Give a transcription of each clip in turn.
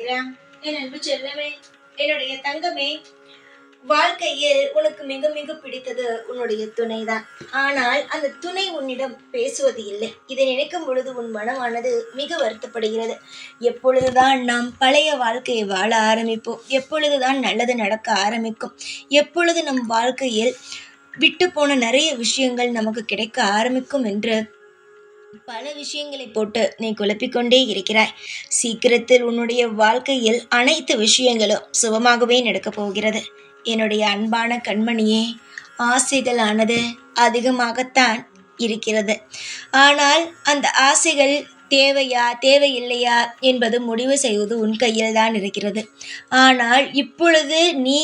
இருக்கிறான். என் அன்பு செல்லமே, என்னுடைய தங்கமே, வாழ்க்கையில் உனக்கு மிக மிக பிடித்தது உன்னுடைய துணைதான். ஆனால் அந்த துணை உன்னிடம் பேசுவது இல்லை. இதை நினைக்கும் பொழுது உன் மனமானது மிக வருத்தப்படுகிறது. எப்பொழுதுதான் நாம் பழைய வாழ்க்கையை வாழ ஆரம்பிப்போம், எப்பொழுதுதான் நல்லது நடக்க ஆரம்பிக்கும், எப்பொழுது நம் வாழ்க்கையில் விட்டு போன நிறைய விஷயங்கள் நமக்கு கிடைக்க ஆரம்பிக்கும் என்று பல விஷயங்களை போட்டு நீ குழப்பிக்கொண்டே இருக்கிறாய். சீக்கிரத்தில் உன்னுடைய வாழ்க்கையில் அனைத்து விஷயங்களும் சுபமாகவே நடக்கப் போகிறது. என்னுடைய அன்பான கண்மணியே, ஆசைகளானது அதிகமாகத்தான் இருக்கிறது. ஆனால் அந்த ஆசைகள் தேவையா தேவையில்லையா என்பது முடிவு செய்வது உன் கையில் தான் இருக்கிறது. ஆனால் இப்பொழுது நீ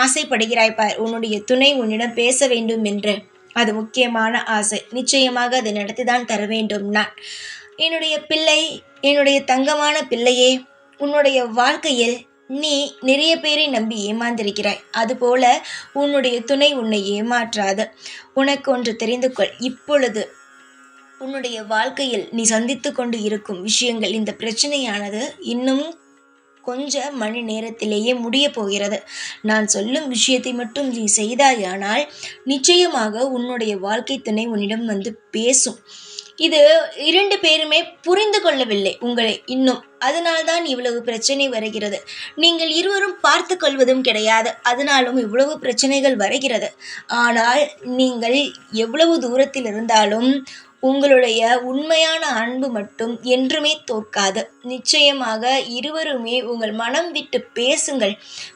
ஆசைப்படுகிறாய் பார், உன்னுடைய துணை உன்னிடம் பேச வேண்டும் என்று. அது முக்கியமான ஆசை. நிச்சயமாக அதை நடத்திதான் தர வேண்டும் நான். என்னுடைய பிள்ளை, என்னுடைய தங்கமான பிள்ளையே, உன்னுடைய வாழ்க்கையில் நீ நிறைய பேரை நம்பி ஏமாந்திருக்கிறாய். அதுபோல உன்னுடைய துணை உன்னை ஏமாற்றாது. உனக்கு ஒன்று தெரிந்து கொள். இப்பொழுது உன்னுடைய வாழ்க்கையில் நீ சந்தித்து கொண்டு இருக்கும் விஷயங்கள், இந்த பிரச்சனையானது இன்னும் கொஞ்ச மணி நேரத்திலேயே முடிய போகிறது. நான் சொல்லும் விஷயத்தை மட்டும் நீ செய்தாயானால் நிச்சயமாக உன்னுடைய வாழ்க்கை துணை உன்னிடம் வந்து பேசும். இது 2 பேருமே புரிந்து கொள்ளவில்லை உங்களை இன்னும். அதனால்தான் இவ்வளவு பிரச்சனை வருகிறது. நீங்கள் இருவரும் பார்த்து கொள்வதும் கிடையாது. அதனாலும் இவ்வளவு பிரச்சனைகள் வருகிறது. ஆனால் நீங்கள் எவ்வளவு தூரத்தில் இருந்தாலும் உங்களுடைய உண்மையான அன்பு மட்டும் என்றுமே தோற்காது. நிச்சயமாக இருவருமே உங்கள் மனம் விட்டு பேசுங்கள்.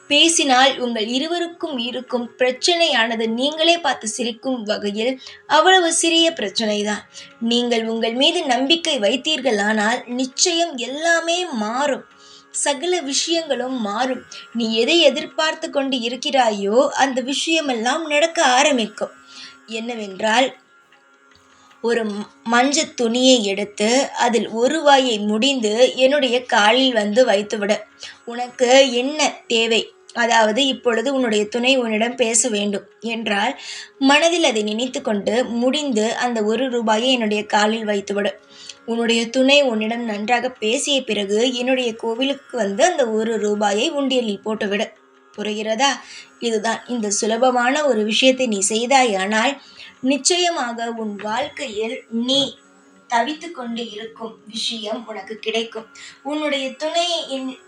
பேசினால் உங்கள் இருவருக்கும் இருக்கும் பிரச்சனையானது நீங்களே பார்த்து சிரிக்கும் வகையில் அவ்வளவு சிறிய பிரச்சனைதான். நீங்கள் உங்கள் மீது நம்பிக்கை வைத்தீர்களானால் நிச்சயம் எல்லாமே மாறும். சகல விஷயங்களும் மாறும். நீ எதை எதிர்பார்த்து கொண்டு இருக்கிறாயோ அந்த விஷயமெல்லாம் நடக்க ஆரம்பிக்கும். என்னவென்றால், ஒரு மஞ்சள் துணியை எடுத்து அதில் ஒரு வாயை முடிந்து என்னுடைய காலில் வந்து வைத்துவிட. உனக்கு என்ன தேவை, அதாவது இப்பொழுது உன்னுடைய துணை உன்னிடம் பேச வேண்டும் என்றால் மனதில் அதை நினைத்து கொண்டு முடிந்து அந்த 1 ரூபாயை என்னுடைய காலில் வைத்துவிடு. உன்னுடைய துணை உன்னிடம் நன்றாக பேசிய பிறகு என்னுடைய கோவிலுக்கு வந்து அந்த 1 ரூபாயை உண்டியலில் போட்டுவிடு. புரிகிறதா? இதுதான். இந்த சுலபமான ஒரு விஷயத்தை நீ செய்தாயானால் நிச்சயமாக உன் வாழ்க்கையில் நீ தவித்து கொண்டு இருக்கும் விஷயம் உனக்கு கிடைக்கும். உன்னுடைய துணை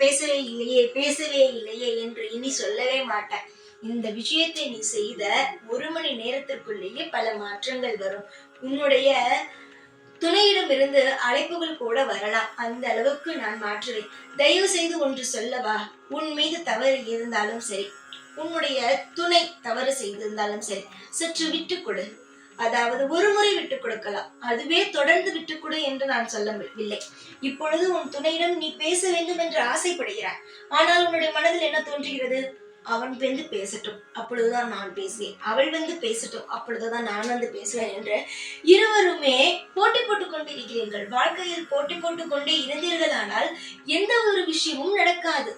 பேசவே இல்லையே பேசவே இல்லையே என்று இனி சொல்லவே மாட்டாய். இந்த விஷயத்தை நீ செய்த 1 மணி நேரத்திற்குள்ளேயே பல மாற்றங்கள் வரும். உன்னுடைய துணையிடமிருந்து அழைப்புகள் கூட வரலாம். அந்த அளவுக்கு நான் மாற்றுவேன். தயவு செய்து ஒன்று சொல்லவா, உன் மீது தவறு இருந்தாலும் சரி, உன்னுடைய துணை தவறு செய்திருந்தாலும் சரி, சற்று விட்டு கொடு. அதாவது ஒரு முறை விட்டுக் கொடுக்கலாம், அதுவே தொடர்ந்து விட்டுக் கொடு என்று நான் சொல்லவில்லை. இப்பொழுது உன் துணையிடம் நீ பேச வேண்டும் என்று ஆசைப்படுகிறாய். ஆனால் உன்னுடைய மனதில் என்ன தோன்றுகிறது? அவன் வந்து பேசட்டும், அப்பொழுதுதான் நான் பேசுவேன். அவள் வந்து பேசட்டும், அப்பொழுதுதான் நான் வந்து பேசுவேன் என்று இருவருமே போட்டி போட்டுக் கொண்டிருக்கிறீர்கள். வாழ்க்கையில் போட்டி போட்டுக் கொண்டே இருந்தீர்களானால் எந்த ஒரு விஷயமும் நடக்காது.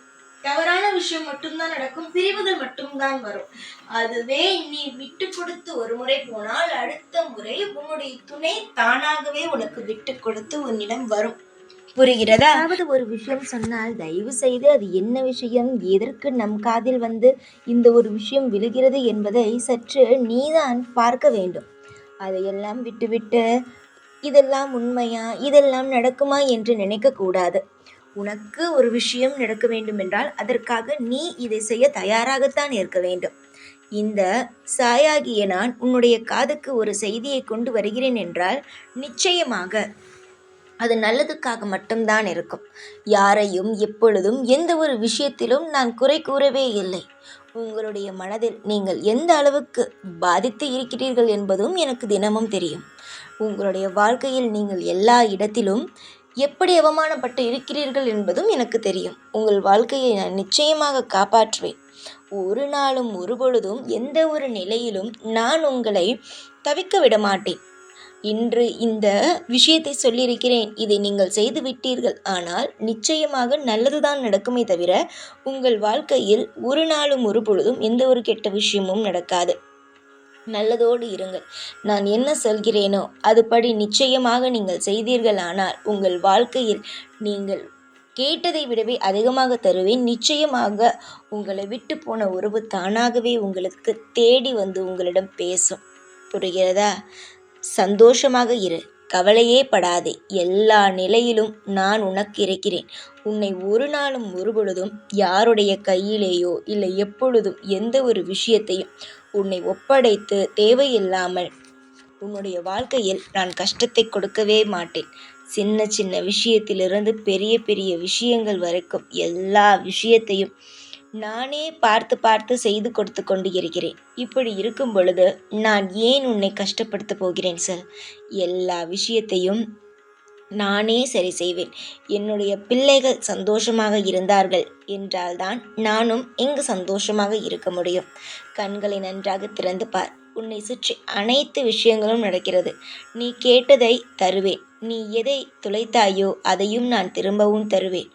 தவறான விஷயம் மட்டும்தான் நடக்கும், பிரிவுகள் மட்டும்தான் வரும். அதுவே நீ விட்டு கொடுத்து ஒரு முறை போனால் அடுத்த முறை உன்னுடைய துணை தானாகவே உனக்கு விட்டு கொடுத்து உன்னிடம் வரும். புரிகிறதா? அதாவது ஒரு விஷயம் சொன்னால் தயவு செய்து அது என்ன விஷயம், எதற்கு நம் காதில் வந்து இந்த ஒரு விஷயம் விழுகிறது என்பதை சற்று நீதான் பார்க்க வேண்டும். அதையெல்லாம் விட்டுவிட்டு இதெல்லாம் உண்மையா, இதெல்லாம் நடக்குமா என்று நினைக்கக்கூடாது. உனக்கு ஒரு விஷயம் நடக்க வேண்டும் என்றால் அதற்காக நீ இதை செய்ய தயாராகத்தான் இருக்க வேண்டும். இந்த சாயாகிய நான் உன்னுடைய காதுக்கு ஒரு செய்தியை கொண்டு வருகிறேன் என்றால் நிச்சயமாக அது நல்லதுக்காக மட்டும்தான் இருக்கும். யாரையும் எப்பொழுதும் எந்த ஒரு விஷயத்திலும் நான் குறை கூறவே இல்லை. உங்களுடைய மனதில் நீங்கள் எந்த அளவுக்கு பாதித்து இருக்கிறீர்கள் என்பதும் எனக்கு தினமும் தெரியும். உங்களுடைய வாழ்க்கையில் நீங்கள் எல்லா இடத்திலும் எப்படி அவமானப்பட்டு இருக்கிறீர்கள் என்பதும் எனக்கு தெரியும். உங்கள் வாழ்க்கையை நான் நிச்சயமாக காப்பாற்றுவேன். ஒரு நாளும் ஒரு பொழுதும் எந்த ஒரு நிலையிலும் நான் உங்களை தவிக்க விட மாட்டேன். இன்று இந்த விஷயத்தை சொல்லியிருக்கிறேன், இதை நீங்கள் செய்து விட்டீர்கள் ஆனால் நிச்சயமாக நல்லதுதான் நடக்குமே தவிர உங்கள் வாழ்க்கையில் ஒரு நாளும் ஒரு பொழுதும் எந்த ஒரு கெட்ட விஷயமும் நடக்காது. நல்லதோடு இருங்கள். நான் என்ன சொல்கிறேனோ அதுபடி நிச்சயமாக நீங்கள் செய்தீர்களானால் உங்கள் வாழ்க்கையில் நீங்கள் கேட்டதை விடவே அதிகமாக தருவேன். நிச்சயமாக உங்களை விட்டு போன உறவு தானாகவே உங்களுக்கு தேடி வந்து உங்களிடம் பேசும். புரிகிறதா? சந்தோஷமாக இரு. கவலையே படாதே. எல்லா நிலையிலும் நான் உனக்கு இருக்கிறேன். உன்னை ஒரு நாளும் ஒருபொழுதும் யாருடைய கையிலேயோ இல்லை எப்பொழுதும் எந்த ஒரு விஷயத்தையும் உன்னை ஒப்படைத்து தேவையில்லாமல் உன்னுடைய வாழ்க்கையில் நான் கஷ்டத்தை கொடுக்கவே மாட்டேன். சின்ன சின்ன விஷயத்திலிருந்து பெரிய பெரிய விஷயங்கள் வரைக்கும் எல்லா விஷயத்தையும் நானே பார்த்து பார்த்து செய்து கொடுத்து கொண்டு இருக்கிறேன். இப்படி இருக்கும் பொழுது நான் ஏன் உன்னை கஷ்டப்படுத்த போகிறேன் சார்? எல்லா விஷயத்தையும் நானே சரி செய்வேன். என்னுடைய பிள்ளைகள் சந்தோஷமாக இருந்தார்கள் என்றால்தான் நானும் இங்கு சந்தோஷமாக இருக்க முடியும். கண்களை நன்றாக திறந்து பார். உன்னை சுற்றி அனைத்து விஷயங்களும் நடக்கிறது. நீ கேட்டதை தருவேன். நீ எதை துளைத்தாயோ அதையும் நான் திரும்பவும் தருவேன்.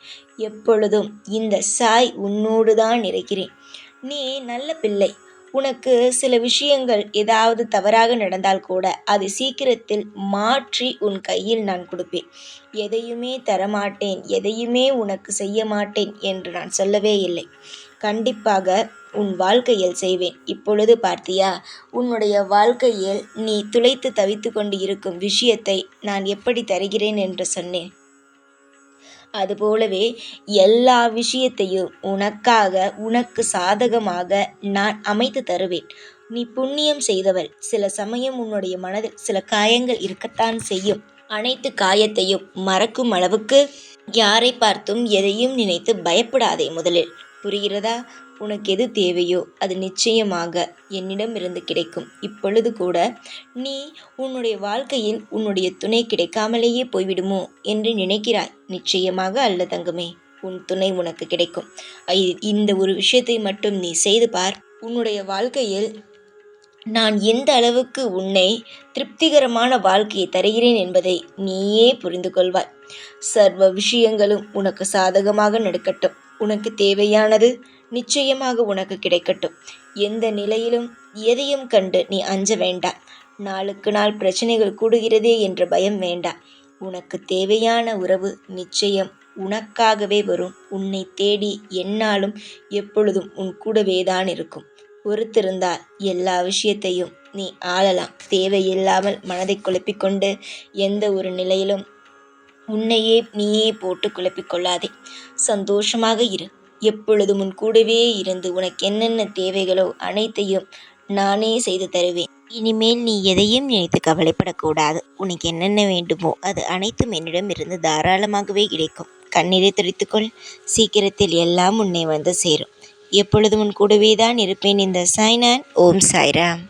எப்பொழுதும் இந்த சாய் உன்னோடு தான் இருக்கிறேன். நீ நல்ல பிள்ளை. உனக்கு சில விஷயங்கள் ஏதாவது தவறாக நடந்தால் கூட அதை சீக்கிரத்தில் மாற்றி உன் கையில் நான் கொடுப்பேன். எதையுமே தரமாட்டேன், எதையுமே உனக்கு செய்ய மாட்டேன் என்று நான் சொல்லவே இல்லை. கண்டிப்பாக உன் வாழ்க்கையில் செய்வேன். இப்பொழுது பார்த்தியா, உன்னுடைய வாழ்க்கையில் நீ துளைத்து தவித்து கொண்டு இருக்கும் விஷயத்தை நான் எப்படி தருகிறேன் என்று சொன்னேன். அதுபோலவே எல்லா விஷயத்தையும் உனக்காக உனக்கு சாதகமாக நான் அமைத்து தருவேன். நீ புண்ணியம் செய்தவள். சில சமயம் உன்னுடைய மனதில் சில காயங்கள் இருக்கத்தான் செய்யும். அனைத்து காயத்தையும் மறக்கும் அளவுக்கு யாரை பார்த்தும் எதையும் நினைத்து பயப்படாதே. முதலில் புரிகிறதா? உனக்கு எது தேவையோ அது நிச்சயமாக என்னிடமிருந்து கிடைக்கும். இப்பொழுது கூட நீ உன்னுடைய வாழ்க்கையில் உன்னுடைய துணை கிடைக்காமலேயே போய்விடுமோ என்று நினைக்கிறாய். நிச்சயமாக அல்ல தங்கமே, உன் துணை உனக்கு கிடைக்கும். இந்த ஒரு விஷயத்தை மட்டும் நீ செய்து பார். உன்னுடைய வாழ்க்கையில் நான் எந்த அளவுக்கு உன்னை திருப்திகரமான வாழ்க்கையை தருகிறேன் என்பதை நீயே புரிந்து கொள்வாய். சர்வ விஷயங்களும் உனக்கு சாதகமாக நடக்கட்டும். உனக்கு தேவையானது நிச்சயமாக உனக்கு கிடைக்கட்டும். எந்த நிலையிலும் எதையும் கண்டு நீ அஞ்ச வேண்டாம். நாளுக்கு நாள் பிரச்சனைகள் கூடுகிறதே என்ற பயம் வேண்டாம். உனக்கு தேவையான உறவு நிச்சயம் உனக்காகவே வரும். உன்னை தேடி எந்நாளும் எப்பொழுதும் உன் கூடவே தான் இருக்கும். பொறுத்திருந்தால் எல்லா விஷயத்தையும் நீ ஆளலாம். தேவையில்லாமல் மனதை குழப்பிக்கொண்டு எந்த ஒரு நிலையிலும் உன்னையே நீயே போட்டு குழப்பிக்கொள்ளாதே. சந்தோஷமாக இரு. எப்பொழுதும் உன் கூடவே இருந்து உனக்கு என்னென்ன தேவைகளோ அனைத்தையும் நானே செய்து தருவேன். இனிமேல் நீ எதையும் நினைத்து கவலைப்படக்கூடாது. உனக்கு என்னென்ன வேண்டுமோ அது அனைத்தும் என்னிடம் இருந்து தாராளமாகவே கிடைக்கும். கண்ணீரை துடைத்துக்கொள். சீக்கிரத்தில் எல்லாம் உன்னை வந்து சேரும். எப்பொழுதும் உன் கூடவே தான் இருப்பேன். இந்த சாய்நான். ஓம் சாய்ராம்.